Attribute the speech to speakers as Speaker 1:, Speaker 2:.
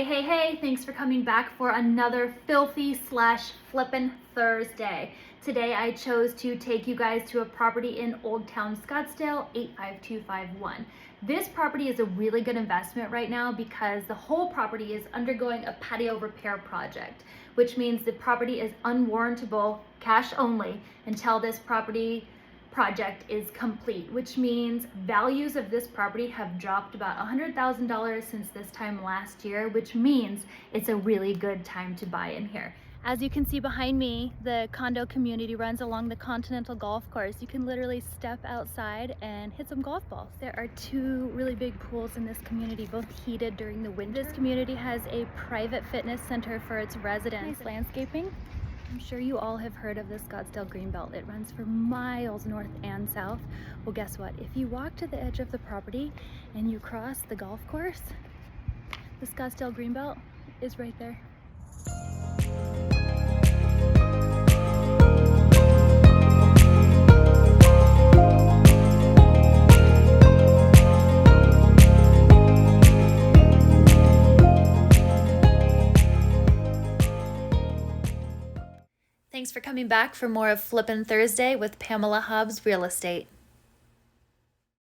Speaker 1: Hey, thanks for coming back for another filthy slash flippin' Thursday. Today I chose to take you guys to a property in Old Town Scottsdale, 85251. This property is a really good investment right now because the whole property is undergoing a patio repair project, which means the property is unwarrantable, cash only, until this project is complete, which means values of this property have dropped about $100,000 since this time last year, which means it's a really good time to buy in here. As you can see behind me, the condo community runs along the Continental Golf Course. You can literally step outside and hit some golf balls. There are two really big pools in this community, both heated during the winter. This community has a private fitness center for its residents. Nice landscaping. I'm sure you all have heard of the Scottsdale Greenbelt. It runs for miles north and south. Well, guess what? If you walk to the edge of the property and you cross the golf course, the Scottsdale Greenbelt is right there. Thanks for coming back for more of Flippin' Thursday with Pamela Hobbs Real Estate.